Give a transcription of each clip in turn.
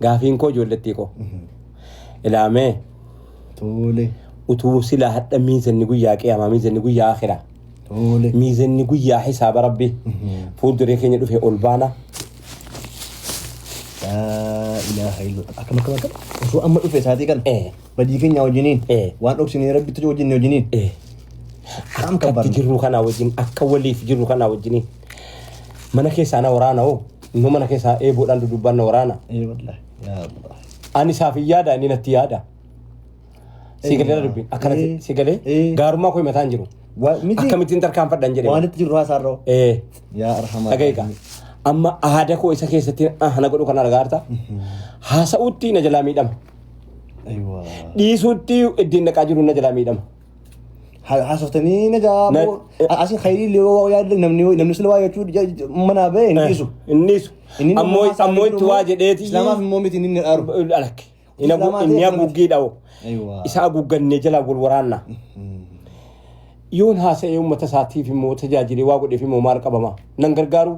gaafiin koo ijoolletti koo ilaamee tole utuu sila hadda miizanni guyyaa qiyaama miizanni guyyaa akhira tole miizanni guyyaa hisaaba rabbi fuulduree keenya dhufe ol baana la ilaha illallah akama osoo amma dhufe saatii kana badii keenya wajjiniin waan dhoksinee rabbitti wajjiniin akka jirru kana wajjin akka waliif jirru kana wajjiniin mana keessaa na waraana oo nu mana keessaa eeboodhaan dudubban na waraana wallahi ya allah ani saafi yaada ani natti yaada sigalee dubbi akkana sigalee gaarummaa koo himataan jiru akkamitti tarkaanfadhan jedhe waan itti jiru haasarroo ya arhamar dhagayka amma aada koo isa keessatti hana godhu kana argaarta haasa'uutti na jalaa miidhama aywa dhiisuutti iddiin naqaa jiru na jalaa miidhama hasoftanii na jaabo asin khayri liyo yaad namni sila waayachuu mana bee innisu ammoo itti waa jedheeti islamaaf immoo miti inni aru alakke inni aguggii dhawo isa aguggannee jalaa wal waraanna yoon haasa'ee uummata isaatiif immoo tajaajilee waa godheef immoo maal qabama nan gargaaru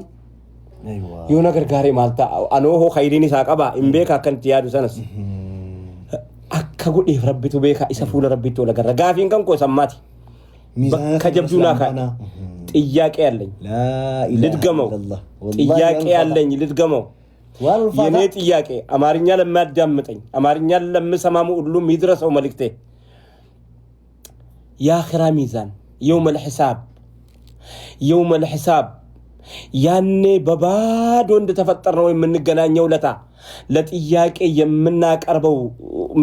yoo na gargaaree maal ta'a anoo hoo khayriin isaa qaba hin beeka akkan itti yaadu sanas akka godheef rabbitu beeka isa fuula rabbitti ol agarra gaafiin kan koo sammaati bakka jabduunaa kan ጥያቄ ያለኝ ልድገመው ጥያቄ ያለኝ ልድገመው የኔ ጥያቄ አማርኛ ለማዳምጠኝ አማርኛ ለምሰማሙ ሁሉም ይድረሰው መልእክቴ የአኺራ ሚዛን يوم الحساب ያኔ በባዶ እንደተፈጠረ ነው የምንገናኘው ለታ ለጥያቄ የምናቀርበው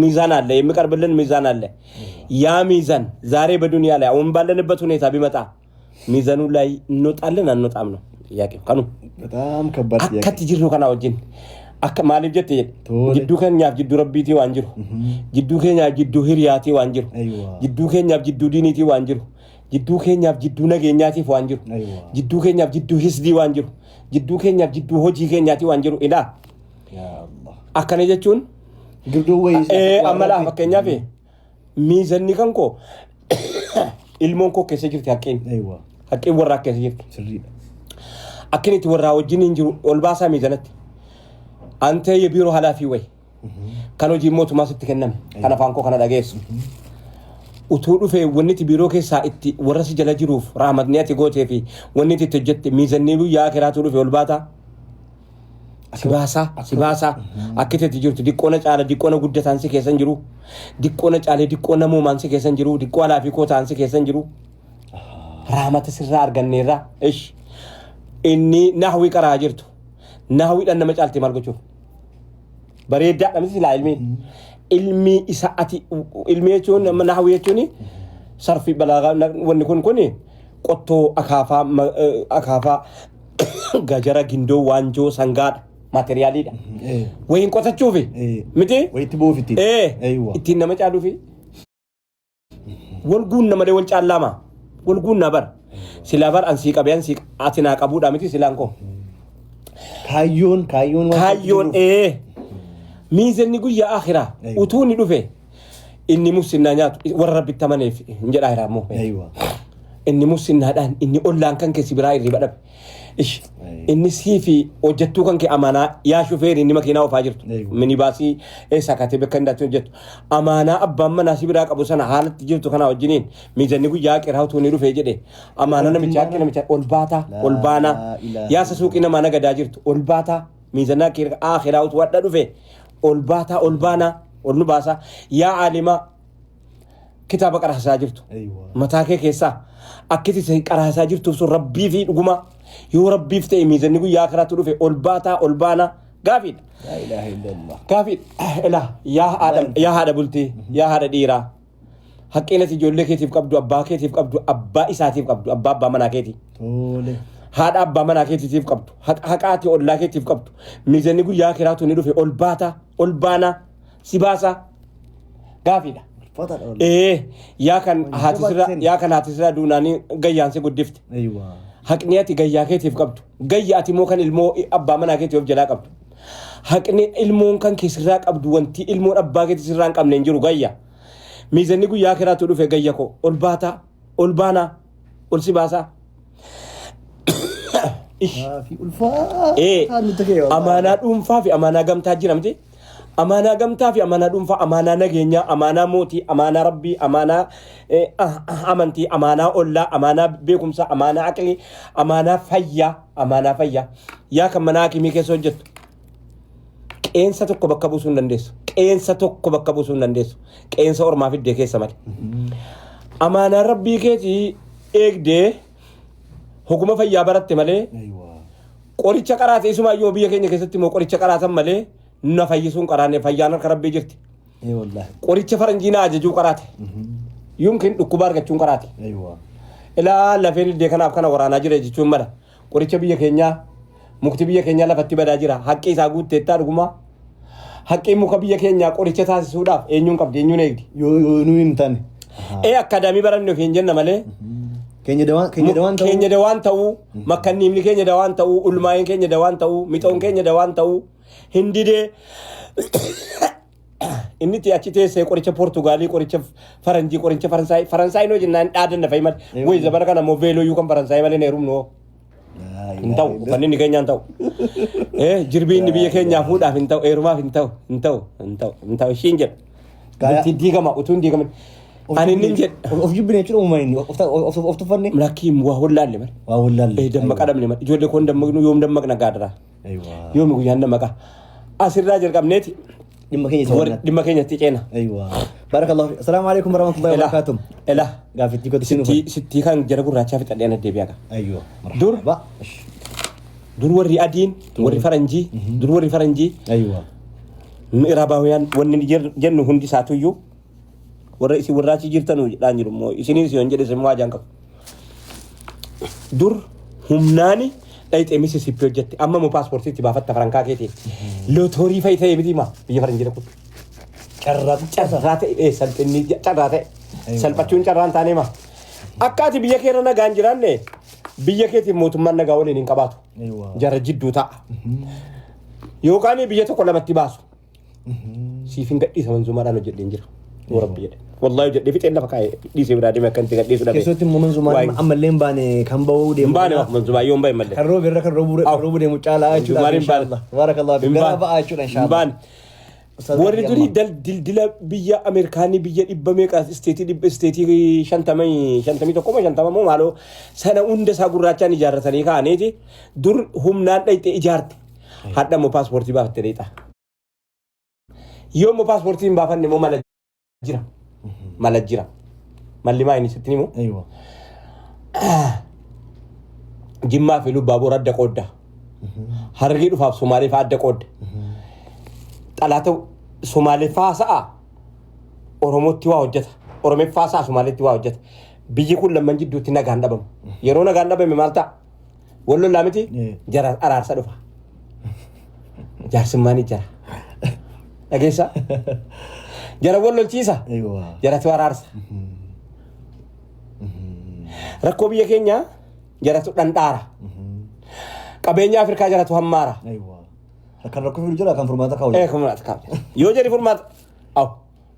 ሚዛን አለ የሚቀርብልን ሚዛን አለ ያ ሚዛን ዛሬ በዱንያ ላይ አሁን ባለንበት ሁኔታ ቢመጣ ሚዛኑ ላይ እንወጣለን አንወጣም ነው ጥያቄው ካኑ በጣም ከባድ ጥያቄ አከትጅሩ ካና ወጅን አከ ማለት ጀት ጅዱ ከኛፍ ጅዱ ረቢቲ ዋንጅሩ ጅዱ ከኛፍ ጅዱ ሂሪያቲ ዋንጅሩ ጅዱ ከኛፍ ጅዱ ዲኒቲ ዋንጅሩ ጅዱ ከኛፍ ጅዱ ነገኛቲፍ ዋንጅሩ ጅዱ ከኛፍ ጅዱ ሂስዲ ዋንጅሩ ጅዱ ከኛፍ ጅዱ ሆጂ ከኛቲ ዋንጅሩ ኢላ ያ አላህ አከነ ጀቹን ግርዱ ወይ አመላ ፈከኛፍ ሚዛኒ ከንኮ ilmoon koo keessa jirti haqqeen warraa keessa jirti akkinitti warraa wajjin hin jiru ol baasaa miizanatti ante yebiiroo halaafii way kan hojii mootummaa sitti kenname kan afaan koo kana dhageessu utuu dhufee wanniti biiroo keessaa itti warra si jala jiruuf raamatni ati gootee fi wanniti itti hojjette miizannii guyyaa akiraatu dhufe ol baataa si baasaa akkitetti jirtu diqqoona caala diqqoona guddataan si keessan jiru diqqoona caalee diqqoona muumaan si keessan jiru diqqoo halaafii koo ta'an si keessan jiru raamata sirraa arganneerra inni nahwii qaraa jirtu nahwiidhaan nama caalti maal gochuuf bareeddaadha miti silaa ilmi isa ati ilmi jechuun nahwii jechuun sarfii balaagaa wanni kun qottoo akaafaa gajara gindoo waanjoo sangaadha materiaalidha wayin qotachuufi miti wayitti buufitti ittiin nama caaluufi walguun nama wal caallama walguun na bar silaa bar ansii qabeen si ati naa qabuudha miti silaan koo kaayyoon miizanni guyyaa akhiraa utuu ni dhufe inni musinnaa nyaatu warra rabbitti amaneef hin jedhaa hiraammoo inni musinnaadhaan inni ollaan kan keessi biraa irri badhabe inni siifi hojjettuu kan kee amaanaa yaa shufeeri inni makiinaa ofaa jirtu minibaasii eessaa kaatee bakka hindaatti hojjettu amaanaa abbaan manaa si biraa qabu sana haalatti jirtu kana wajjiniin miizanni guyyaa qiraa utuu ni dhufee jedhe amaanaa namicha akka namicha ol baanaa yaasa suuqii namaa nagadaa jirtu ol baataa miizanaa akhiraa utuu wadha dhufe ol baanaa ol nu baasaa yaa aalimaa kitaaba qaraasaa jirtu mataa kee keessaa akkiti qaraasaa jirtuuf sun rabbii fi dhuguma yoo rabbiif ta'e miizanni guyyaa akiraatti dhufe ol baanaa gaafiidha la ilaha illallah gaafidha yaa haadha bultii yaa haadha dhiiraa haqqeenati ijoollee keetiif qabdu abbaa keetiif qabdu abbaa isaatiif qabdu abbaa manaa keetii haadha abbaa manaa keetiif qabdu haqaati ollaa keetiif qabdu miizanni guyyaa akiraatti ni dhufe ol baanaa si baasaa gaafidha yaa kan haati sirraa duunaanii gayyaansi guddifte haqni ati gayyaa keetiif qabdu gayya ati moo kan ilmoo abbaa manaa keetiif jalaa qabdu haqni ilmoon kan kee sirraa qabdu wanti ilmoon abbaa keetii sirraa hin qabne hin jiru gayya miizanni guyyaa akiraatti dhufe gayya koo ol baanaa ol si baasaa amaanaa dhuunfaa fi amaanaa gamtaa jira miti Amaanaa gamtaa fi amaanaa dhuunfaa, amaanaa nageenyaa, amaanaa mootii, amaanaa rabbii, amaanaa amantii, amaanaa ollaa, amaanaa beekumsaa, amaanaa aqlii, amaanaa fayyaa. Yaa kan mana hakimii keessa hojjettu. Qeensa tokko bakka buusuu hin dandeessu. Qeensa ormaa fiddee keessa malee. Amaanaa rabbii keetii eegdee hoguma fayyaa baratte malee qoricha qaraate isumaayyoo biyya keenya keessatti immoo qoricha qaraatan malee na fayyisuun qaraanne fayyaan harka rabbii jirti. Qoricha faranjii na ajajuu qaraate. Yookiin dhukkuba argachuun qaraate. Ilaa lafeen iddee kanaaf kana waraanaa jira jechuun mala. Qoricha biyya keenyaa mukti biyya keenyaa lafatti badaa jira. Haqqi isaa guutteettaa dhugumaa. Haqqi muka biyya keenyaa qoricha taasisuudhaaf eenyuun qabdi eenyuun eegdi. Yoo hin taane. Akkaadaamii baranne ofiin jenna malee. Keenya dawaan ta'uu, makkanniimni keenya dawaan ta'uu, ulmaa'in keenya dawaan ta'uu, mixoon keenya dawaan ta'uu, hindidee inni itti achi teessee qoricha Poortugaalii, qoricha Faranjii, qoricha Faransaayii noo jennaan dhaadanna fa'i malee. Wayii zabana kana immoo veelooyyuu kan Faransaayii malee neerum noo. Hin ta'u, uffanni keenyaan ta'u. Jirbii inni biyya keenyaa fuudhaaf hin ta'u, heerumaaf hin ta'u. Ishiin jedhu. Bultii diigama utuu hin diigamin. Ani nin jedha. Of jibbine jechuudha uumamaan of tuffanne. Lakkiin waa wallaalle malee. Waa wallaalle. Dammaqa dhabne malee. Ijoollee koon dammaqnu yoom dammaqna gaadara. Yoomi guyyaan dammaqa. Asirraa jalqabneeti. Dhimma keenyatti ceena. Barakallahu. Assalaamu alaikum warahmatullahi wabarakatuh. Gaafitti kooti sinu. Sittii kan jara gurraachaa fi xadheen addeebiyaa qaba. Dur warri adiin warri faranjii. Mi'iraabawiyaan wanni jennu hundi isaatuyyuu. Warra isin warraachi jirtanuu jedhaan jiru immoo isiniin yoon jedhe immoo ajaan qabu. Dur humnaani dhayixee Mississippi hojjette amma immoo paaspoortiitti baafatta farankaa keetii lootorii fa'i ta'e miti maa biyya faranjii tokko. Carraa ta'e salphinni carraa ta'e salphachuun carraan taanee maa akka ati biyya keerra nagaan jiraanne biyya keetiin mootummaan nagaa waliin hin qabaatu. Jara jidduu ta'a. Yookaan biyya tokko lamatti baasu. Siif hin gadhiisa manzumaadhaan hojjedheen jira. Warabbi jedhe. Wallahi jedhe fixeen lafa kaa'ee dhiisee biraa deemee akkanatti gadhiisuu dhabe. Keessatti immoo manzumaan ammallee hin baane kan bahuu deemu. Hin baane manzumaa yoo hin bahe mallee. Kan roobe irra kan roobuu deemu caalaa jechuudha. Barakallahu fi gara ba'aa jechuudha inshaAllah. Warri durii dildila biyya Ameerikaanii biyya dhibba meeqa isteetii 51 moo maaloo sana hunda isaa gurraachaan ijaarratanii kaa'aniiti dur humnaan dhayite ijaarte. Hadha immoo paaspoortii baafatte dheexa. Yoo immoo paaspoortii hin baafanne immoo mala jira. Malli maa inni sitti himu? Jimmaa fi Lubbaaboor adda qoodda. Harargee dhufaaf Somaaleef adda qoodda. Xalaata Somaaleeffaa sa'a Oromootti waa hojjeta. Oromeeffaa sa'a Somaaleetti waa hojjeta. Biyyi kun lamman jidduutti nagaan dhabamu. Yeroo nagaan dhabame maal ta'a? Wal lollaa miti jara araarsa dhufa. Jaarsummaan jara. Dhageessa? Jara wal lolchiisa. Jaratu araarsa. Rakkoo biyya keenya jaratu dhandhaara. Qabeenya Afrikaa jaratu hammaara. Kan rakkoo fidu jira kan furmaata kaa'u. Furmaata kaa'u. Yoo jedhi furmaata.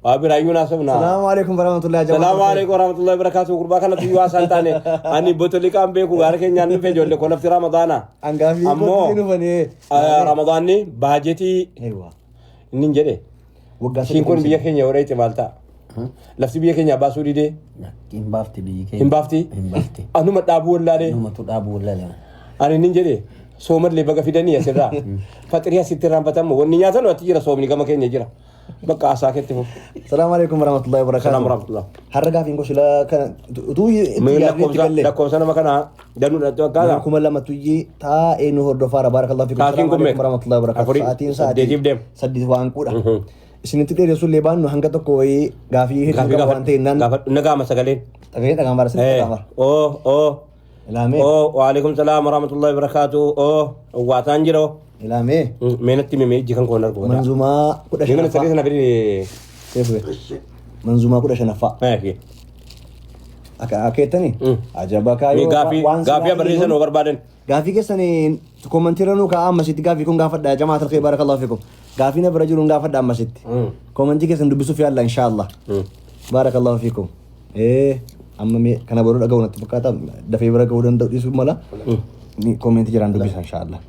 Waa biraayyuu naasofna. Salaamu alaikum warahmatullahi wabarakatuh. Salaamu alaikum warahmatullahi wabarakatuh. Gurbaa kanatti yoo asaan taane ani botoliqaan beeku gaara keenyaan dhufe ijoollee koo lafti Ramadaana. Angaafi kooti dhufanii. Ramadaanni baajetii inni hin jedhe. Shin kun biyya keenya warra itti maal ta'a? Lafti biyya keenya baasuu didee. Hin baafti biyyi keenya. Hin baafti? Anuma dhaabuu wallaalee. Anumatu dhaabuu wallaalee. Ani inni hin jedhe soomallee baga fidanii asirraa. Faxirii asitti irraanfatamu wanni nyaatan ati jira soomni gama keenya jira. Bakka asaa keetti fuuf. Salaamu alaikum warahmatullahi wabarakatuh. Salaamu warahmatullahi. Har'a gaafiin goshila kana utuu lakkoofsa nama kana danuudha gaala. Kuma lama tuyyi taa'ee nu hordofaara baarakallahu fiikum. Salaamu alaikum warahmatullahi wabarakatuh. Sa'aatiin saddeet waan quudha. Isinitti dheeressuun illee baannu hanga tokko wayii gaafii hedduu qaba waan ta'e nagaama sagaleen. Dhagaan baara sinitti dhagaan. Ilaamee. Waalaikum salaam warahmatullahi wabarakatuh. Waataan jiroo. Ilaamee. Meenatti mimee ijji kan koon argu. Manzumaa 15. Manzumaa 15. Akeettanii. Ajaba kaayoo. Gaafii barreessan oo barbaadan. Gaafii keessanii koomentiirra nuu kaa'aa ammasitti gaafii kun gaafadha jamaatal khayr barakallahu fiikum. Gaafii na bira jiruun gaafadha ammasitti. Koomentii keessan dubbisuuf yaalla inshaAllah. Barakallahu fiikum. Amma kana baruu dhaga'u natti fakkaata dafee bira ga'uu danda'u dhiisuuf mala. Koomentii jiraan dubbisa inshaAllah.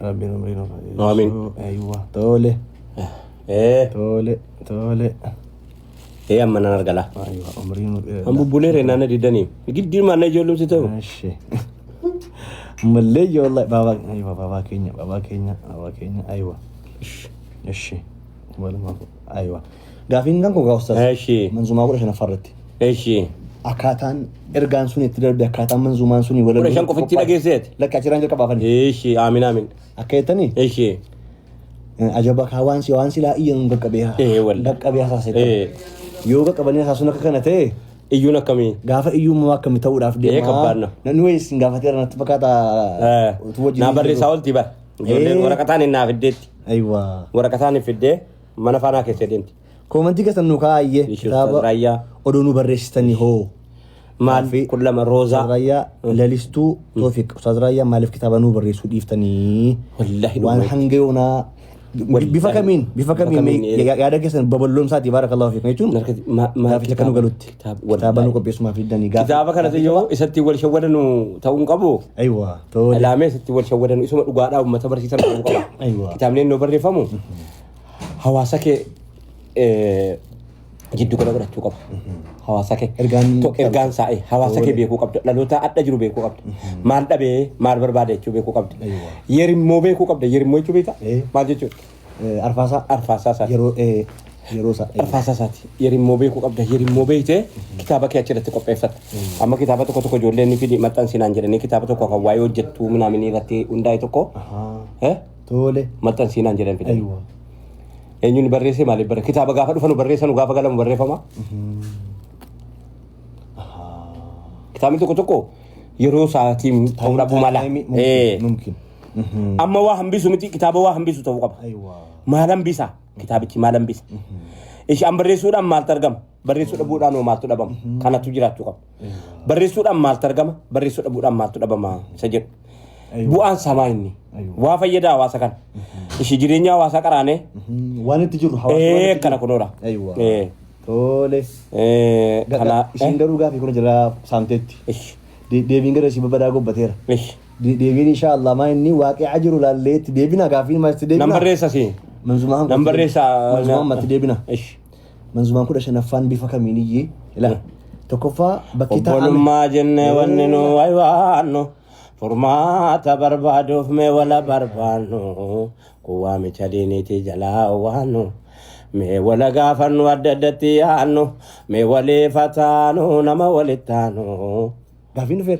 Rabbiin umriin Amiin. Aywa tole. Tole. Amma nan argala. Aywa umriin. Ambu buleere nana didani. Giddi manna ijoollee situ. Mashee. Malee ijoollee baba keenya aywa. Mashee. Walumaa aywa. Gaafiin kan koo gaafsa. Manzumaa godha shana farratti. Akkaataan ergaan sun itti darbe akkaataan manzumaan suni wala. Godha shan qofitti dhageesseet. Lakka achiraan jalqaba afaan. Aamin. Akka jettanii. Ajaba waan silaa iyyan qaqqabeeha. Qaqqabeeha saasete. Yoo qaqqabanii haasasuun akka kana ta'e iyyuun akkamii gaafa iyyummaa akkamii ta'uudhaaf deemaa namni wayis gaafateera natti fakkaata naa barreessaa olti bar ijoolleen waraqataan innaa fiddeetti waraqataan hin fiddee mana faanaa keessa deemti koomantii keessan nu kaayyee kitaaba odoo nu barreessitanii hoo maal kun lama roozaa Raayyaa lalistuu Toofiq Ustaaz Raayyaa maaliif kitaaba nu barreessuu dhiiftanii waan hanga yoonaa bifa kamiin yaada keessan babal'oomsaati baarakallahu fiikum jechuun gaaficha kan nu galutti kitaaba nu qopheessumaaf fiddanii kitaaba kana yoo isatti wal shawwadanu ta'uun qabu ilaamee isatti wal shawwadanu isuma dhugaadhaa uummata barsiisan ta'uu qaba kitaabni nu barreeffamu hawaasa kee jiddu gala godhachuu qaba hawaasa kee ergaan saa'e hawaasa kee beekuu qabda dhaloota adda jiru beekuu qabda maal dhabee maal barbaade jechuu beekuu qabda yerimmoo beekuu qabda yerimmoo jechuu beekta maal jechuudha arfaasaa yeroo isaa arfaasaa isaati yerimmoo beekuu qabda yerimmoo beekte kitaaba kee achirratti qopheeffata amma kitaaba tokko ijoolleen ni fidi maxxansinaan jedhanii kitaaba tokko kan waa'ee hojjettuu minaaminii irratti hundaa'e tokko maxxansinaan jedhan fidanii eenyuun barreessee maaliif barreessa kitaaba gaafa dhufanu barreessanu gaafa galamu barreeffama kitaabni tokko yeroo sa'aatiin ta'uu dhabu mala amma waa hambisu miti kitaaba waa hambisu ta'uu qaba maal hambisa kitaabichi maal hambisa ishaan barreessuudhaan maaltu argama barreessuu dhabuudhaan maaltu dhabama kanatu jiraachuu qaba barreessuudhaan maaltu argama barreessuu dhabuudhaan maaltu dhabama isa jedhu bu'aan samaa inni waa fayyada hawaasa kana ishi jireenya hawaasaa qaraanee waan itti jiru hawaasa kana kunoora tole kana isin garuu gaafii kun jira saamteetti deebiin gara isin babadaa gobbateera deebiin inshallah maa inni waaqi'a jiru laalleetti deebina gaafiin maasti deebina nambarreessasi nambarreessaa matti deebina manzumaan 15ffaan bifa kamiin iyyee ila tokkoffaa bakki taa'ame obbolummaa jennee wanni nu waywaanno furmaata barbaaduuf mee wala barbaannu kuwaa micha diiniiti jalaa waannu mee wala gaafannu adda addatti yaannu mee walee fataanu nama walittaanu gaafiin dhufeer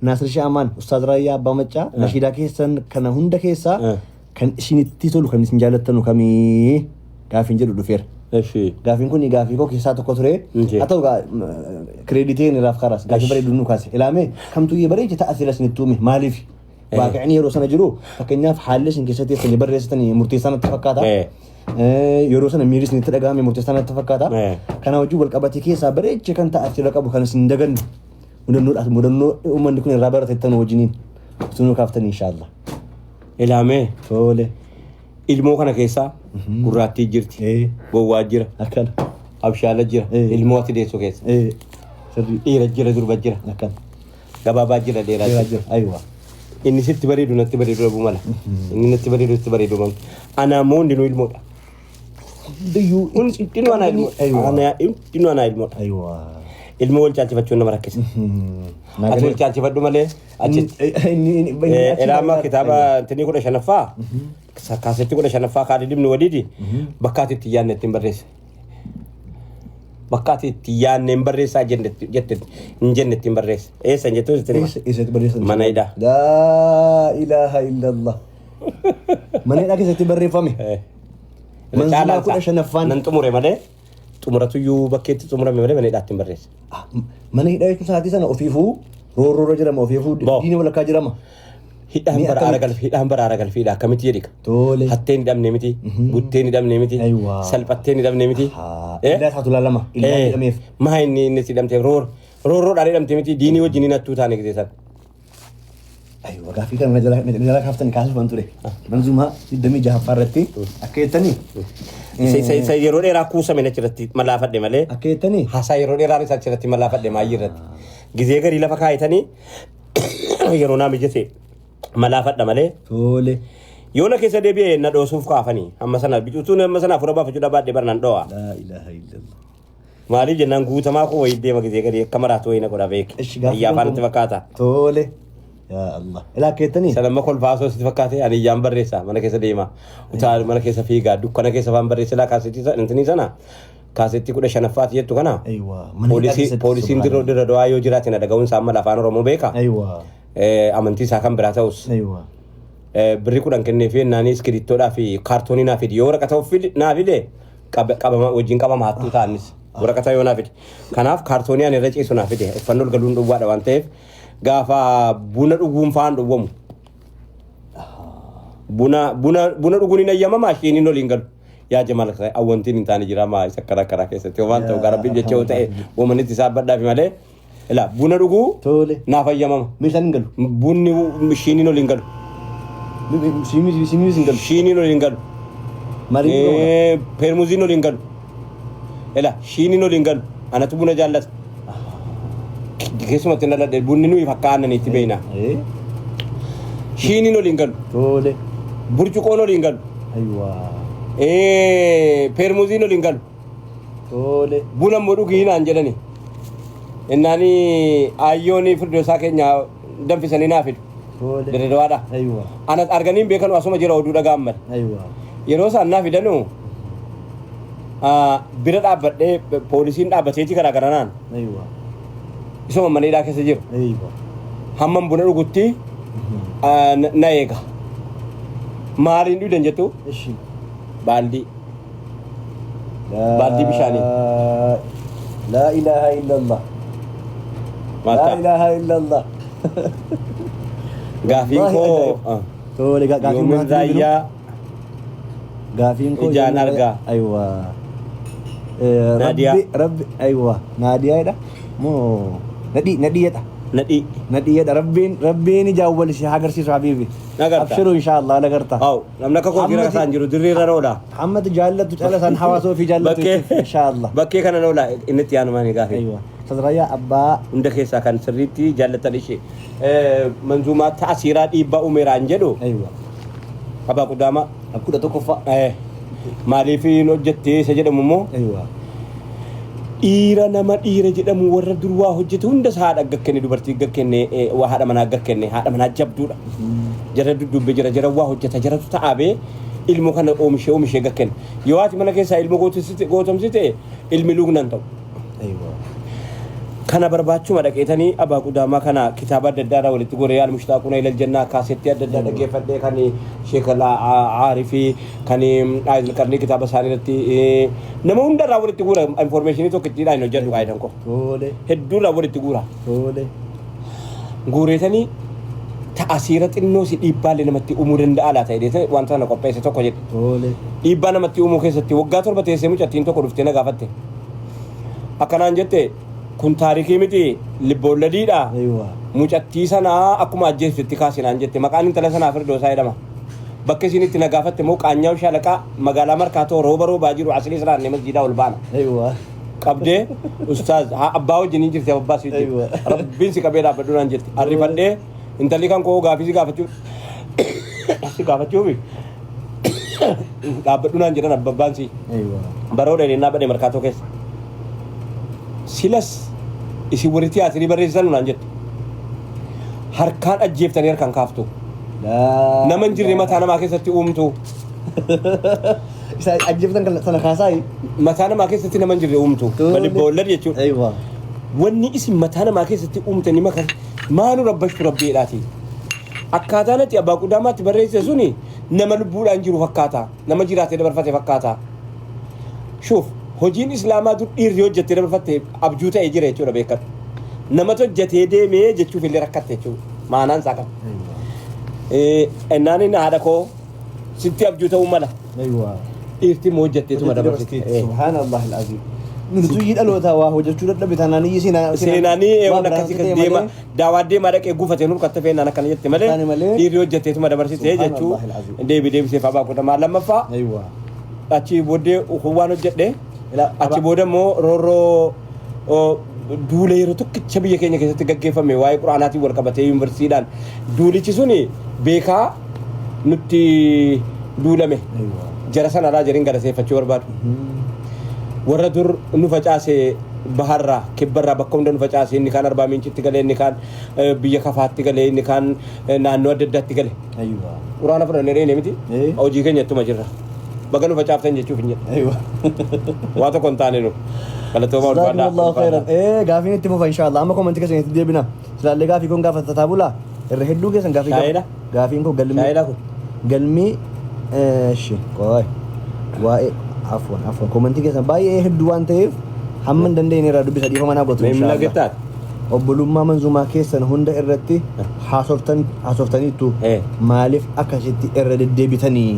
Naasir Shaamaan Ustaaz Raayyaa Abbaa Maccaa nashiidaa keessan kana hunda keessaa kan isinitti tolu kan isin jaallattanu kamii gaafiin jedhu dhufeer gaafiin kun gaafii koo keessaa tokko ture haa ta'u kireeditiin irraaf karas gaafii bareedu nu kaase ilaamee kamtu iyyee bareeche ta'a asirra isinitti uume maaliif waaqicni yeroo sana jiru fakkeenyaaf haalli isin keessatti isin barreessitanii murteessaa natti fakkaata yeroo sana miirri isinitti dhagahame murteessaa natti fakkaata kana wajjin wal qabatee keessaa bareeche kan ta'a asirra qabu kan isin dagannu mudannoo uummanni kun irraa baratettan wajjiniin sunuu kaaftanii inshaallah ilaamee tole ilmoo kana keessaa gurraattii jirti gowwaa jira abshaala jira ilmoo ati deessoo keessa dhiira jira durba jira gabaabaa jira dheeraa jira inni sitti bareedu natti bareedu dhabuu mala inni natti bareedu sitti bareedu mala ana ammoo hundinuu ilmoodha hundinuu anaa ilmoodha ilmoo wal caalchifachuun nama rakkisa ati wal caalchifadhu malee achitti ilaama kitaaba tinii 15ffaa kaasetti 15ffaa kaadhi dhimni wadiiti bakkaati itti yaanne ittiin barreessa bakkaati itti yaanne hin barreessaa jette hin jenne ittiin barreessa eessa hin jettu eessatti barreessan mana hidhaa laa ilaaha illallah mana hidhaa keessatti barreeffame manzumaa 15ffaan nan xumure malee xumuratuyyuu bakkeetti xumurame malee mana hidhaatti hin barreessa mana hidhaa jechuun sa'aatii sana ofiifuu roorroora jedhama ofiifuu diinii walakkaa jedhama hidhaan baraara galfiidha akkamitti jedhika hatteen hidhamne miti butteen hidhamne miti salphatteen hidhamne miti ilaa isaatu laalama ilmaa hidhameef maa inni innis hidhamte roorroodhaan hidhamte miti diinii wajjiniin hattuu taane gideessan gaafii kana jala kaaftanii kaasuufan ture manzumaa 26ffaa irratti akka jettanii isa yeroo dheeraa kuusame achirratti malaafadhe malee akka jettanii haasaa yeroo dheeraa isa achirratti malaafadhe maayyii irratti gizee garii lafa kaayitanii yeroo naa mijate malaafadha malee tole yoona keessa deebi'ee na dhoosuuf kaafanii amma sana bicuutuun amma sana fura baafachuu dhabaadde barnaan dho'a لا إله إلا الله maaliif jennaan guutamaa koo wayii deema gisee gadi akka maraatu wayii na godha beek ayyaa afaanitti fakkaata تولي يا الله إلا كيتني sanamma kolfaasoo sitti fakkaate ani iyyaan barreessa mana keessa deema utaa mana keessa fiigaa dukkana keessa faan barreessa laa kaasetii sana kaasetii 15ffaati jettu kana أيوة poolisiin dirra do'aa yoo jiraate na dhaga'uun isaa mala afaan oromoo beeka أيوة amantii isaa kan biraa ta'us أيوة birri kudhan kenneefii naanii iskiriiptoodhaa fi kaartoonii naa fidi yoo waraqata naa fide qabama wajjin qabama hattuu ta'anis waraqata yoo naa fide kanaaf kaartoonii ani irra ciisu naa fide uffannoo galuun dhowwaadha waan ta'eef gaafa buna dhuguun faan dhowwamu buna dhuguun hin ayyamamaa ishiin oliin galu yaa jamal awwantiin hin taane jira maa isa karaa keessatti waan ta'u garabbiin jecha yoo ta'e uummannitti isaa badhaafi malee ila buna dhuguu تولي naaf ayyamama ميشان قالوا bunni ishiin oliin galu سيمي سنقل shiiniin oliin galu مارين peermuziin oliin galu ila shiiniin oliin galu anatu buna jaallata keessumatti na ladhe bunni nuyi fakkaannaniitti beeyna إيه shiiniin oliin galu تولي burcuqoon oliin galu أيوة peermuziin oliin galu تولي buna immoo dhugiinaan jedhani innaani ayyooni firdoosaa keenya danfisanii naa fidu تولي diriirwaadha أيوة anas arganiin beekanu asuma jira oduu dhagaan male أيوة yeroo isaan naa fidanu bira dhaabbadhee poolisiin dhaabbateeti garagaranaan أيوة isuma maneedhaa keessa jiru أيوة hamman buna dhugutti na eega maaliin dhudan jettu إيش baaldii لا بالدي بشاني. لا إله إلا الله لا maalta إله إلا الله gaafiin koo تولي قافين yoomin raayyaa قافين كو إجان أرقى. أيوة نادية. ربي أيوة نادية ده مو ندية ده nadhii ندية ده ربين جاوب شيء حاجة شيء حبيبي نقرتا. أبشروا إن شاء الله نقرتا aw namni akka koo gira kasaan jiru dirriirra roodha محمد جالت وجالس عن حواسه في جالت إن شاء الله bakkee kana roodha inni itti aanumaan gaafii أيوة صدريا أبا hunda keessaa kan sirriitti jaallatan ishee manzuumaa ta'asiiraa dhiibbaa uumeeraan jedhu أيوة abaa qudaama أكو ده تكفى maaliif hin hojjettee isa jedhamu immoo أيوة dhiira nama dhiira jedhamu warra dur waa hojjetu hundas haadha gakkenne dubartii gakkenne waa haadha manaa gakkenne haadha manaa jabduudha jara dudduubbe jara waa hojjeta jaratu ta'aabee ilmu kana oomishee gakkenne yoo ati mana keessaa ilmu gootomsite ilmi lugnan ta'u أيوة kana barbaachuma dhaqeetanii abaa qudaamaa kana kitaaba adda addaa walitti goree almushtaaquuna ilal jannaa kaasetti adda addaa dhaggeeffadhee kan sheekh aarifii kan aayil qarnii kitaaba isaanii irratti nama hundarraa walitti guura informationii tokko ittiidhaan hojjedhu qaayidan ko تولي hedduurraa walitti guura تولي guureetanii ta'asiira xinnoo si dhiibbaalee namatti uumuu danda'a laa ta'e wanta sana qopheesse tokko jedhe تولي dhiibbaa namatti uumuu keessatti waggaa 7 teessee mucattiin tokko dhuftee na gaafatte akkanaan jette kun taarikii miti libbooladiidha أيوة mucattii sanaa akkuma ajjeeftetti kaasinaan jette maqaan intala sanaa firdoosaa jedhama bakka isin itti na gaafatte moo qaanyaa'u shaalaqaa magaalaa markaatoo roobaa jiru asilii siraannee masjiidaa ol baana أيوة qabdee ustaaz abbaa wajjiniin jirti abbaa si Aywa. jirti rabbiin si qabee dhaabbadhu naan jetti arrifadhee intalli kan koo gaafii si gaafachuufi dhaabbadhu naan jedhan abbaan si أيوة baroo dheedhee dhaabbadhee markaatoo keessa silas isin walitti asirii barreessisan naan jette harkaan ajjeeftanii harkaan kaaftu لا nama hin jirre mataa namaa keessatti uumtu أجيب سنة خاصاي mataa namaa keessatti nama hin jirre uumtu balibboolad jechuudha أيوة wanni isin mataa namaa keessatti uumtanii makan maanu rabbashtu rabbiidhaati akkaataan ati abbaa qudaamaatti barreesse suni nama lubbuudhaan jiru fakkaata nama jiraatee dabarfate fakkaata shuuf hojiin islaamaa dur dhiirri hojjettee dabarfatte abjuu ta'ee jira jechuudha beekan namatu hojjetee deemee jechuuf illee rakkatte jechuudha maanaan isaa qaba ennaan inni haadha koo sitti abjuu ta'uu mala أيوة dhiirti immoo hojjetteetuma dabarsite سبحان الله العظيم nuti hidhaloota waa hojjechuu dadhabitanaanii seenaanii eewwan akkasii kan deema daawaa deemaa dhaqee guufatee nuuf katta feennaan akkana jette malee dhiirri hojjetteetuma dabarsitee jechuu deebisee fabaa godhamaa lammaffaa achi booddee waan hojjedhe achi booda immoo roorroo duula yeroo tokkicha biyya keenya keessatti gaggeeffame waa'ee quraanaatiin wal qabatee yuunivarsiitiidhaan duulichi suni beekaa nutti duulame jara sana alaa jariin galateeffachuu barbaadu warra dur nu facaase baharraa kibbarraa bakka hunda nu facaase inni kaan arbaa miincitti galee inni kaan biyya kafaatti galee inni kaan naannoo adda addaatti gale quraana fudhannee dheene miti hojii keenya ittuma jirra baga nu facaaftan jechuuf hin jedhe waa tokko hin taane nu galatooma ulfaadhaa Allahu khairan gaafiin itti fufa inshallah amma komantii keessan itti deebina silaallee gaafii kun gaafa tataabula irra hedduu keessan gaafiin kun galmii shi qoy waa'ee afwan komantii keessan baay'ee hedduu waan ta'eef hamma dandeenye irraa dubbisa dhiifama naa gootu inshallah obbolummaa manzuumaa keessan hunda irratti haasoftaniittu maaliif akkasitti irra deddeebitanii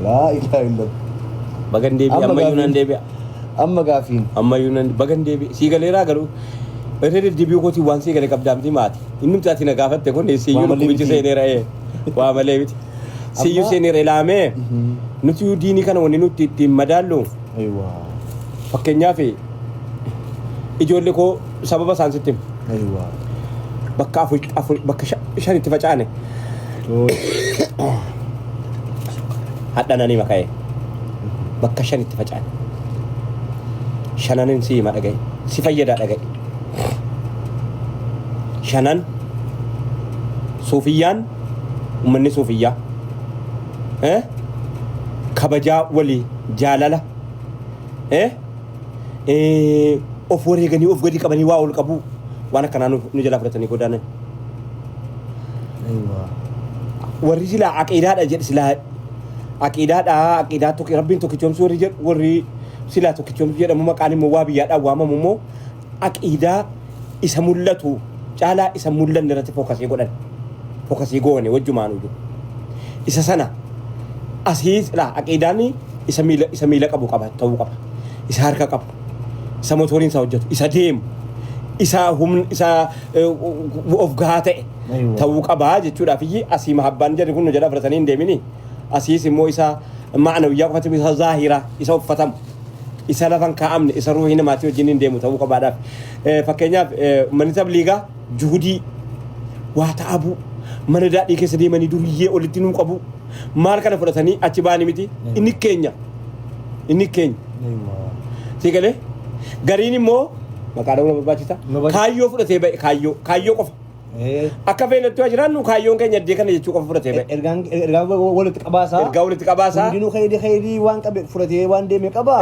laa ilaaha illallah bagan deebi ammayyuu nan deebi'a amma gaafiin ammayyuu nan bagan deebi sii galeeraa galu irra deddeebi'uu kooti waan sii galee qabdaamti maati inni mutaati na gaafatte kun siyyuu lukkubichi seeneera waa malee miti siyyuu seeneera ilaamee nuti diinii kana wanni nuti ittiin madaallu fakkeenyaaf ijoollee koo sababa isaan sitti bakka afur bakka shanitti facaane hadhananii maka'ee bakka shanitti facaane shananin si hima dhagaye si fayyadaa dhagaye shanan suufiyyaan ummanni suufiyyaa kabajaa walii jaalala of wareeganii of gadi qabanii waa ol qabu waan akkanaa nu jalaa fudhatanii godaanan warri silaa aqiidaadha jedhe silaa aqiidaa tokko rabbiin tokkichoomsu warri jedhu warri silaa tokkichoomsu jedhamu maqaan immoo waa biyyaadhaan waamamu immoo aqiidaa isa mul'atu caalaa isa mul'anne irratti fookasii goone wajjumaanu isa sana asii silaa aqiidaan isa miila qabu qaba ta'uu qaba isa harka qabu isa motoriin isaa hojjetu isa deemu isa humna isa of gahaa ta'e ta'uu qabaa jechuudhaaf asii mahabbaan jedhe kun nu jedha fudhatanii hin deemini asiis immoo isa ma'anawiyyaa qofatu isa zaahira isa uffatamu isa lafan kaa'amne isa ruuhii namaatii wajjin hin deemu ta'uu qabaadhaaf fakkeenyaaf manni tabliigaa juhudii waa ta'abuu mana daadhii keessa deemanii duriyyee olitti nuu qabu maal kana fudhatanii achi baanii miti inni keenya si galee gariin immoo maqaa dhawuna barbaachisa kaayyoo fudhatee ba'e kaayyoo qofa akka feenatti waa jiraannu kaayyoon keenya addee kana jechuu qofa fudhatee ba'e ergaa walitti qabaasaa hundinuu khayrii waan qabe fudhatee waan deeme qabaa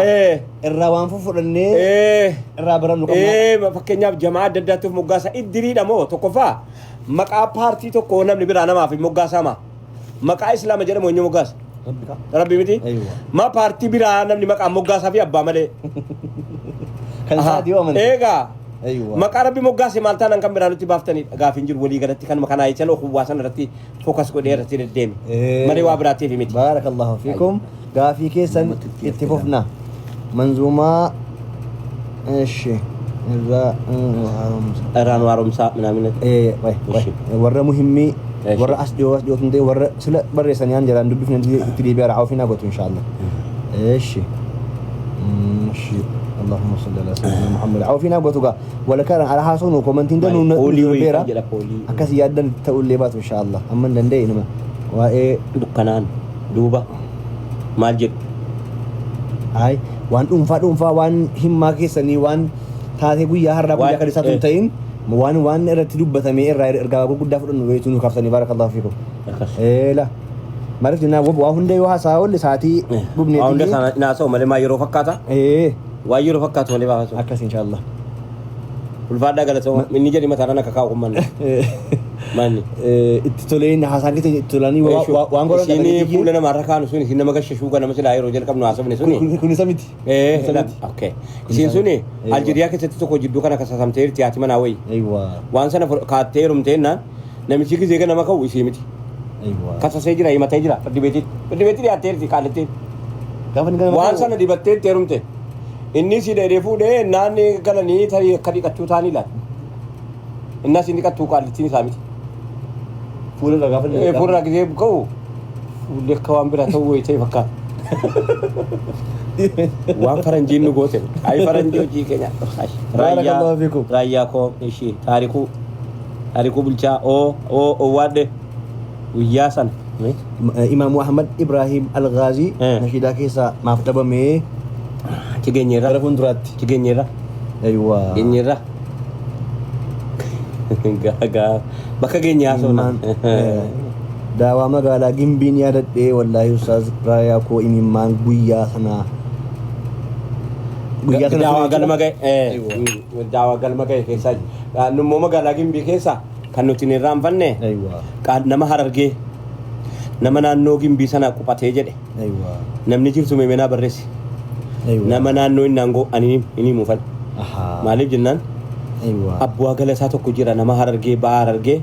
irraa waan fudhannee irraa barannu qabna fakkeenyaaf jamaa adda addaatti of moggaasaa iddiriidha moo tokkoffaa maqaa paartii tokko namni biraa namaaf moggaasaa maqaa islaama jedhamu eenyu moggaasa rabbi miti ma paartii biraa namni maqaa moggaasaa fi abbaa malee kan saadii waa malee eegaa maqaa rabbi moggaase maal taanaan kan biraa nutti baaftanii gaafiin jiru walii galatti kan makanaa jecha kuwaasan irratti fookas godhee irratti deddeeme malee waa biraatiif miti baarakallahu fiikum gaafii keessan itti fufna manzuumaa eshi irraan waaromsaa minaaminati warra muhimmii warra as dhiyoo tun ta'e warra sila barreessanii aan jiraan dubbifne itti deebi'aa raawwinaa gootu inshaallah eshi اللهم صل على سيدنا محمد عوفينا بوتوغا ولا كان على حاسونو كومنتين دنو نوليبيرا اكاس يادن تقول لي بات ان شاء الله اما دندي انما واي دكانان دوبا ماجد هاي وان دومفا وان همما كيسني وان تاتي غيا هردا غيا كدساتون تاين وان رتي دوبتامي ارغا غودا فدن ويتونو كارتني بارك الله فيكم لا مارجنا وبو هوندي وحاساول ساعتي بوبني هوندا سانا ناسو مالي ما يرو فكاتا waayiro fakkaatu malee baafasu akkas inshallah ulfaadhaa galatoo inni jedhi mataadhaan akka kaa'u manni itti toleen haasaan itti tolanii waan godhan isinii fuula namarra kaanu sun isin nama gashashuu kan nama silaa yeroo jalqabnu haasofne suni kun isa miti okay isin suni Aljeeriyaa keessatti tokko jidduu kana kasasamtee irti haati manaa wayi waan sana kaattee heerumteennaan namichi gizee kan nama ka'u isii miti kasasee jira himatee jira firdi beetii dhiyaattee irti kaallettee waan sana dibattee itti heerumte inni si dheedee fuudhee naanni galanii tarii akka dhiqachuu ta'anii laata innas inni dhiqattuu qaallittiin isaa miti fuula fuula gizee ka'u fuulli akka waan biraa ta'uu wayitee fakkaata waan faranjiin nu goote ay faranjii hojii keenya raayyaa koo ishii taarikuu bulchaa oo waadde guyyaa sana Imam Muhammad Ibrahim Al-Ghazi nashidaa keessa maaf dhabame Cigeenyerra. gara fuulduraatti. Cigeenyerra. Aywa. Geenyerra. Gaga. Bakka geenyaa soona. Daawaa magaalaa Gimbiin yaadadhee wallaahi Ustaaz Raayaa koo imimmaan guyyaa sana. Daawaa galma ga'e. Daawaa galma ga'e keessaa. Nummoo magaalaa Gimbii keessa kan nuti hin irraanfanne. Nama Harargee. Nama naannoo Gimbii sana quphatee jedhe. Namni jirtu meemenaa barreessi. Nama naannoo inni aangoo ani inni muufan. Maaliif jennaan? Abbaa Galasaa tokko jira nama Harargee ba'aa Harargee.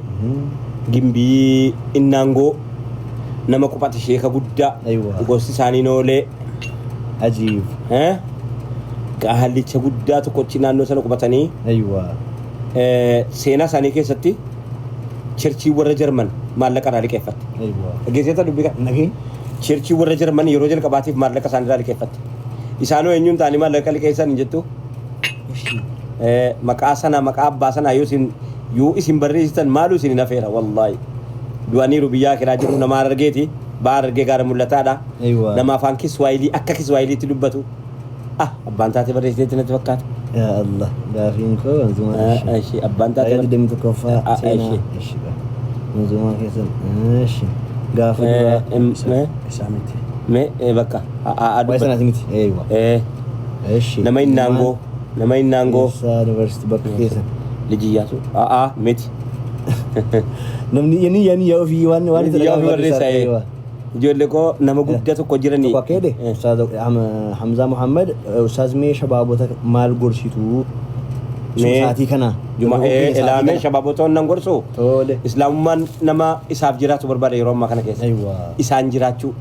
Gimbii inni aangoo nama quphate sheeka guddaa. Gosti isaanii noolee. Ajiib. Hallicha guddaa tokkochi naannoo sana quphatanii. Seenaa isaanii keessatti cherchii warra Jarman maallaqa irraa liqeeffatte. Dhageessita dubbii kana. Cherchii warra Jarman yeroo jalqabaatiif maallaqa isaanii irraa liqeeffatte. Isaanoo eenyuun ta'anii maallaqa liqeessan hin jettu. Maqaa sana maqaa abbaa sana yoo isin barreessitan maaluu isin hin afeera wallaahi. Du'aniiru biyyaa kiraa jiru nama Harargeeti. Ba'aa Harargee gaara mul'ataadha. Nama afaan Kiswaayilii akka Kiswaayiliitti dubbatu. Abbaan taatee barreessiteetti natti fakkaata. Yaa Allah gaafiin koo wanzumaa ishee abbaan taatee ayyaana deemtu koffaa seenaa ishee wanzumaa keessan ishee gaafa duraa isaa miti mee bakka waa'ee sanaati miti eeywa ishee nama innaangoo isaa university bakka keessan lijiyyaatu miti namni yani yaa ofii waan itti yaa ofii barreessaa ijoollee koo nama guddaa tokko jiranii. Tokko akkee Ustaaz Hamzaa Muhammad Ustaaz mee shabaabota maal gorsitu saatii kana. Ilaamee shabaabota wannan gorsu. Islaamummaan nama isaaf jiraatu barbaada yeroo ammaa kana keessa. Isaan jiraachuu.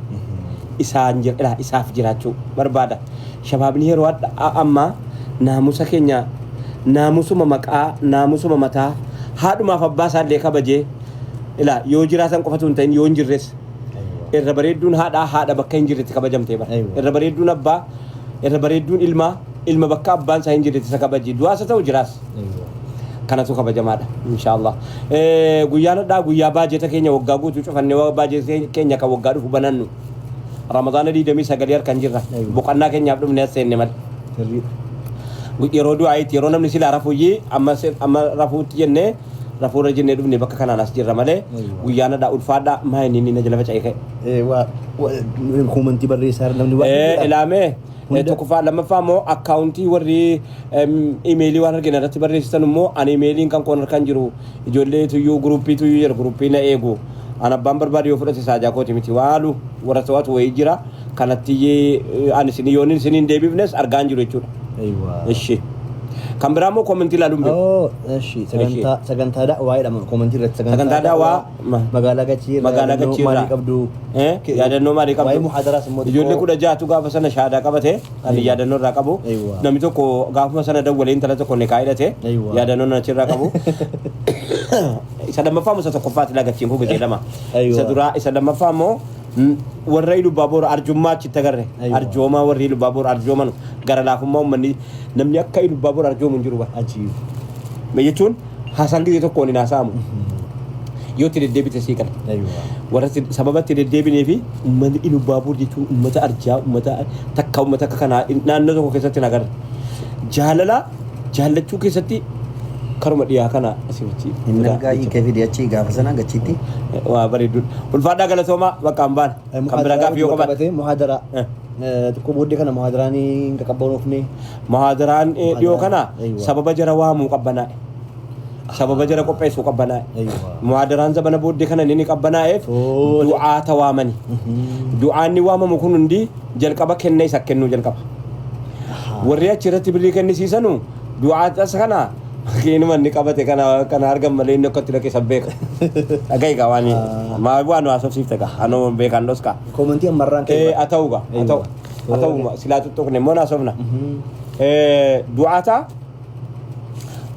Isaaf jiraachuu barbaada. Shabaabni yeroo ammaa naamusa keenya naamusuma maqaa naamusuma mataa haadhumaaf abbaa isaallee kabajee yoo jiraatan qofatu hin ta'in yoo hin jirres. Irra bareedduun haadha bakka hin jirretti kabajamtee bara. Irra bareedduun abbaa, irra bareedduun ilma bakka abbaan isaa hin jirretti isa kabaji. Du'aasa ta'u jiraas. Kanatu kabajamaadha inshaallah. Guyyaa baajeta keenya waggaa guutuu cufannee baajeta keenya kan waggaa dhufu banannu. Ramadaana 29 harkaan jirra. Boqonnaa keenyaaf dhufnee as seenne malee. Yeroo du'aayitti yeroo namni silaa rafuuyyii amma rafuutti jennee rafuura jennee dhufne bakka kanaan as jirra malee guyyaanadha ulfaadha maa inni na jala faca'ee ka'e. Kuumantii barreessaa namni waan ilaamee tokkoffaa lammaffaa immoo akkaawuntii warri imeelii waan argina irratti barreessitan immoo ani imeeliin kan koon harkaan jiru ijoollee tuyyuu guruppii jira guruppii na eegu an abbaan barbaade yoo fudhate saajaa kooti miti waalu warra to'atu wayii jira kanatti ani isin yoon isiniin deebifnes argaan jiru jechuudha. Ishi. Kan biraammoo koomentii ilaaluun beeku. Ishi sagantaa da'waa jedhama koomentii irratti sagantaa da'waa magaalaa Gachiirraa maalii qabdu yaadannoo maalii qabdu waa'ee muhaadaraas immoo ijoollee 16 gaafa sana shaadaa qabate kan yaadannoo irraa qabu namni tokko gaafuma sana dawwalee intala tokko ne kaa'idhate yaadannoo achirraa qabu isa lammaffaa musa tokkoffaatti lagachiin kuu lama isa duraa isa lammaffaa immoo warra Ilubaaboor arjummaa achitti agarre arjoomaa warri Ilubaaboor arjooman gara laafummaa uummanni namni akka Ilubaaboor arjoomu hin jiru bara achiif jechuun haasaan gisee tokkoon hin haasa'amu yoo itti deddeebite sii kana warra sababa itti deddeebinee fi uummanni Ilubaaboor jechuun uummata arjaa uummata akka kanaa naannoo tokko keessatti hin agarre jaallachuu keessatti karuma dhiyaa kana asirratti inni argaa hiikee fidiyachi gaafa sana gachiitti waa bareedu ulfaadhaa galatoomaa bakka hambaan kan bira gaaf yoo qabate muhaadara tokko booddee kana muhaadaraan qaqqabanoofne muhaadaraan dhiyoo kana sababa jara waamuu qabbanaa'e sababa jara qopheessuu qabbanaa'e muhaadaraan zabana booddee kana inni qabbanaa'eef du'aata waamani du'aanni waamamu kun hundi jalqaba kenna isa kennuu jalqaba warri achirratti birrii kennisiisanu du'aata kana Kini ni qabate kana argam malee inni akkatti dhaqee sabbeeka. Dhagai gaawani maa waan haasofsiifte ka anoo beekan doska. Koomentii ammarraan kee atauga atau silaatu tokko mona haasofna. Du'aata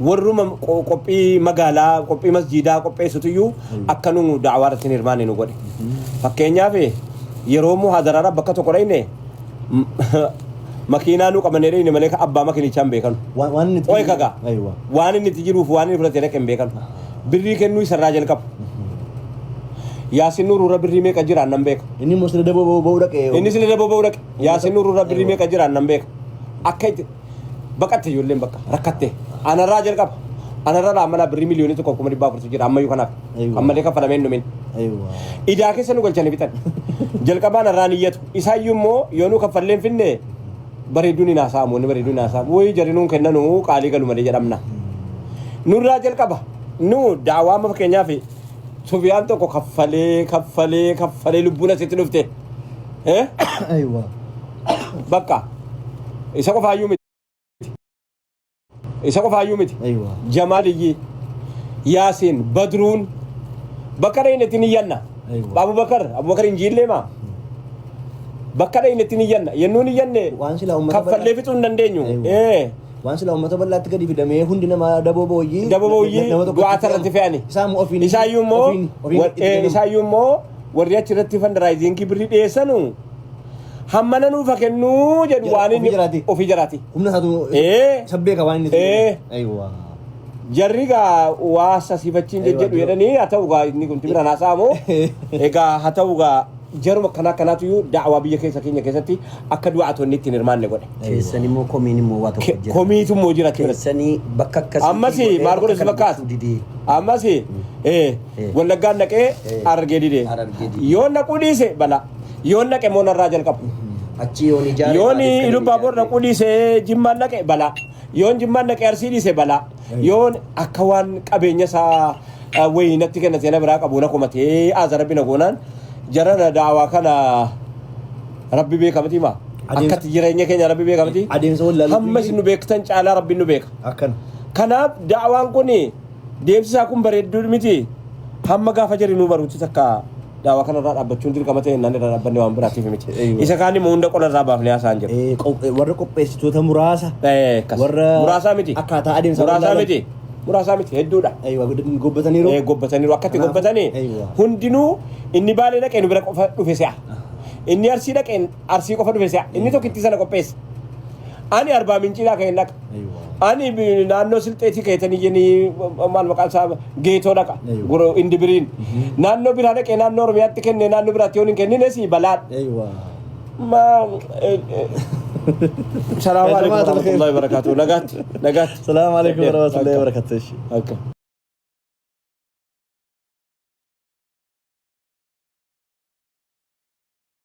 warruma qophii magaalaa qophii masjiidaa qopheessituyyuu akka nu da'awaa irratti hirmaanne nu godhe. Fakkeenyaaf yeroo muhaadaraadha bakka tokko dhayne makiinaa nu qabanneedha inni malee abbaa makiinichaan beekanu. Oye kaga waan inni itti jiruuf waan inni fudhatee dhaqeen beekanu. Birrii kennuu isarraa jalqabu. Yaasin Nuuruu Rabbi meeqa jira nan beeka. Inni immoo sila daboo ba'uu dhaqe. Inni sila daboo ba'uu dhaqe. Yaasin Nuuruu Rabbi meeqa jira nan beeka. Akka itti baqatte ijoolleen bakka rakkatte. Anarraa jalqaba. Anarraa ammalaa birrii miliyoonii tokko kuma dhibbaa afurtu jira ammayyuu kanaaf. Ammallee kaffalameen dhumin. Idaa keessa nu galchanii bitan. Jalqabaan irraa niyyatu. Isaayyuu immoo yoo nu kaffalleen finne bareeduun hin haasa'amu inni bareeduun hin haasa'amu. Wayii jarinuun kennanu qaalii galu malee jedhamna. Nurraa jalqaba. Nu daawaa amma fakkeenyaaf Sufiyaan tokko kaffalee lubbuun asitti dhufte. Bakka isa qofaayyuu miti. Isa qofaayyuu miti. Jamaaliyyi Yaasin Badruun bakka dhaynetti ni yanna. Abubakar injiillee maa bakka dhaynetti ni yanna. Yennuu ni yanne kaffallee fixuu hin dandeenyu. Waan sila uummata bal'aatti gadi fidamee hundi nama daboo booyyii du'aata irratti fe'ani. Isaayyuu immoo warri achirratti fandaraayiziingii birrii dhiyeessanu hammana nuufa kennuu jedhu waan inni ofii jiraati. Humna isaatu sabbeeka waan inni jarri gaa waa sasiifachiin jedhu jedhanii haa ta'u gaa inni kun tibiraan haasa'amu egaa haa ta'u gaa jaruma kanaatu iyyuu da'awaa biyya keenya keessatti akka du'aatonni ittiin hirmaanne godhe. Keessan immoo komiin immoo waa tokko jira. Komiitu immoo jira. Keessanii bakka akkasii. Ammasi maal godhe si fakkaatu? Ammasi wallaggaan naqee argee didee. Yoo naquu dhiise bala. Yoo naqe moo narraa jalqabu. Achi yoon ijaaree. Yoon Ilubaa Boor naquu dhiise Jimmaan naqe bala. Yoon Jimmaan naqe Arsii dhiise bala. Yoon akka waan qabeenya isaa wayii natti kennatee na biraa qabu na komatee aza rabbi na goonaan. Jarana daawaa kana rabbi beekamati ma akkati jireenya keenya rabbi beekamati hammas nu beektan caalaa rabbi nu beeka kanaaf daawaan kun deemsisaa kun bareedduu miti hamma gaafa jari nu baruutti takka daawaa kanarraa dhaabbachuun dirqama ta'e naan irraa dhaabbanne waan biraatiif miti isa kaan immoo hunda qolarraa baafnee haasaan jiru warra qopheessitoota muraasa warra muraasaa miti akkaataa adeemsa muraasaa miti hedduudha. Gobbataniiru akkatti gobbatanii hundinuu inni baalee dhaqee nu bira qofa dhufe si'a. Inni arsii dhaqeen arsii qofa dhufe si'a. Inni tokkitti sana qopheesse. Ani arbaa minciidhaa ka'een dhaqa. Ani naannoo silxeetii ka'etanii jennii maal maqaan isaa geetoo dhaqa. Indi biriin. Naannoo biraa dhaqee naannoo Oromiyaatti kenne naannoo biraatti yoo hin kennines balaadha. السلام عليكم ورحمة الله وبركاته. نجات. السلام عليكم ورحمة الله وبركاته.